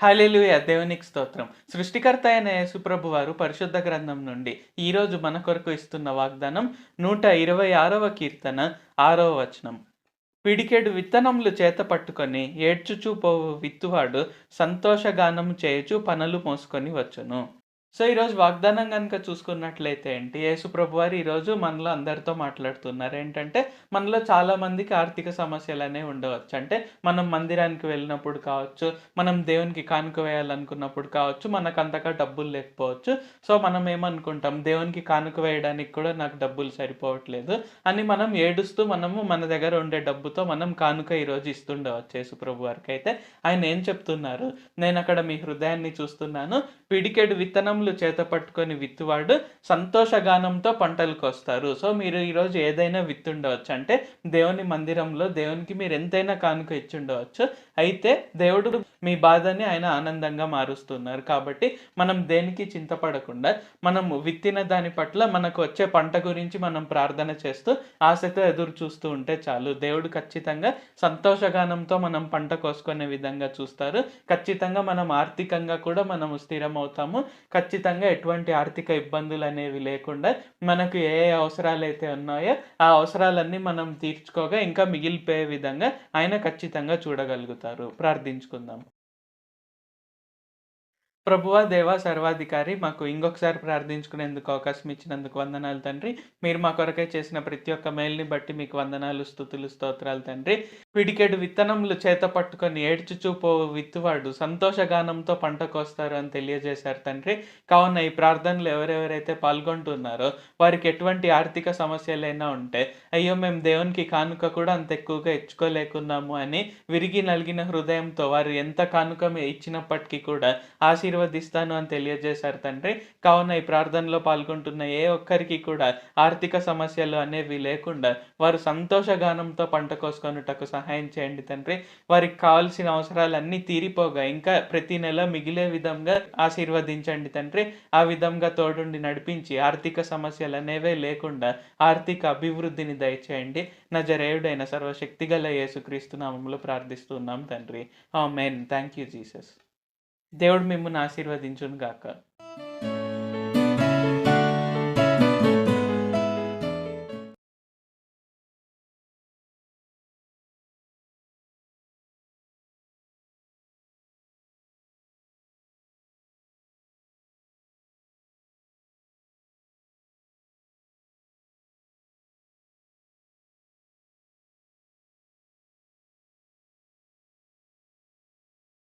హల్లెలూయా! దేవునికి స్తోత్రం. సృష్టికర్త అయిన యేసుప్రభు వారు పరిశుద్ధ గ్రంథం నుండి ఈరోజు మన కొరకు ఇస్తున్న వాగ్దానం 126వ కీర్తన 6వ వచనం. పిడికెడు విత్తనములు చేత పట్టుకొని ఏడ్చుచూ పోవు విత్తువాడు సంతోషగానము చేయుచు పనలు మోసుకొని వచ్చును. సో, ఈరోజు వాగ్దానం గనుక చూసుకున్నట్లయితే ఏంటి, యేసుప్రభు వారు ఈరోజు మనలో అందరితో మాట్లాడుతున్నారు. ఏంటంటే, మనలో చాలా మందికి ఆర్థిక సమస్యలనేవి ఉండవచ్చు. అంటే, మనం మందిరానికి వెళ్ళినప్పుడు కావచ్చు, మనం దేవునికి కానుక వేయాలనుకున్నప్పుడు కావచ్చు, మనకంతగా డబ్బులు లేకపోవచ్చు. సో, మనం ఏమనుకుంటాం, దేవునికి కానుక వేయడానికి కూడా నాకు డబ్బులు సరిపోవట్లేదు అని మనం ఏడుస్తూ మనము మన దగ్గర ఉండే డబ్బుతో మనం కానుక ఈరోజు ఇస్తుండవచ్చు యేసుప్రభు వారికైతే. ఆయన ఏం చెప్తున్నారు, నేనక్కడ మీ హృదయాన్ని చూస్తున్నాను. పిడికెడు విత్తనములు చేత పట్టుకొని విత్తువాడు సంతోషగానంతో పంటలు కోస్తారు. సో, మీరు ఈరోజు ఏదైనా విత్తుండవచ్చు. అంటే దేవుని మందిరంలో దేవునికి మీరు ఎంతైనా కానుక ఇచ్చుండవచ్చు. అయితే దేవుడు మీ బాధని ఆయన ఆనందంగా మారుస్తున్నారు. కాబట్టి మనం దేనికి చింతపడకుండా మనము విత్తిన దాని పట్ల మనకు వచ్చే పంట గురించి మనం ప్రార్థన చేస్తూ ఆశతో ఎదురు చూస్తూ ఉంటే చాలు. దేవుడు ఖచ్చితంగా సంతోషగానంతో మనం పంట కోసుకునే విధంగా చూస్తారు. ఖచ్చితంగా మనం ఆర్థికంగా కూడా మనము స్థిరమవుతాము. ఖచ్చితంగా ఎటువంటి ఆర్థిక ఇబ్బందులనేవి లేకుండా మనకు ఏ ఏ అవసరాలైతే ఉన్నాయో ఆ అవసరాలన్నీ మనం తీర్చుకోగా ఇంకా మిగిలిపోయే విధంగా ఆయన ఖచ్చితంగా చూడగలుగుతారు. ప్రార్థించుకుందాం. ప్రభువా, దేవా, సర్వాధికారి, మాకు ఇంకొకసారి ప్రార్థించుకునేందుకు అవకాశం ఇచ్చినందుకు వందనాలు తండ్రి. మీరు మా కొరకై చేసిన ప్రతి ఒక్క మేలుని బట్టి మీకు వందనాలు, స్తుతులు, స్తోత్రాలు తండ్రి. పిడికెడు విత్తనములు చేత పట్టుకొని ఏడ్చుచూ పోవు విత్తువాడు సంతోషగానంతో పంట కోస్తారు అని తెలియజేశారు తండ్రి. కావున ఈ ప్రార్థనలు ఎవరెవరైతే పాల్గొంటున్నారో వారికి ఎటువంటి ఆర్థిక సమస్యలైనా ఉంటే, అయ్యో మేము దేవునికి కానుక కూడా అంత ఎక్కువగా ఇచ్చుకోలేకున్నాము అని విరిగి నలిగిన హృదయంతో వారు ఎంత కానుక ఇచ్చినప్పటికీ కూడా ఆశీర్వదిస్తాను అని తెలియజేశారు తండ్రి. కావున ఈ ప్రార్థనలో పాల్గొంటున్న ఏ ఒక్కరికి కూడా ఆర్థిక సమస్యలు అనేవి లేకుండా వారు సంతోషగానంతో పంట కోసుకొనుటకు సహాయం చేయండి తండ్రి. వారికి కావాల్సిన అవసరాలన్నీ తీరిపోగా ఇంకా ప్రతి నెల మిగిలే విధంగా ఆశీర్వదించండి తండ్రి. ఆ విధంగా తోడుండి నడిపించి ఆర్థిక సమస్యలు అనేవే లేకుండా ఆర్థిక అభివృద్ధిని దయచేయండి. నజరేయుడైన సర్వశక్తిగల యేసుక్రీస్తు నామములో ప్రార్థిస్తున్నాం తండ్రి. ఆమేన్. Thank you Jesus. దేవుడు మిమ్మును ఆశీర్వదించును గాక.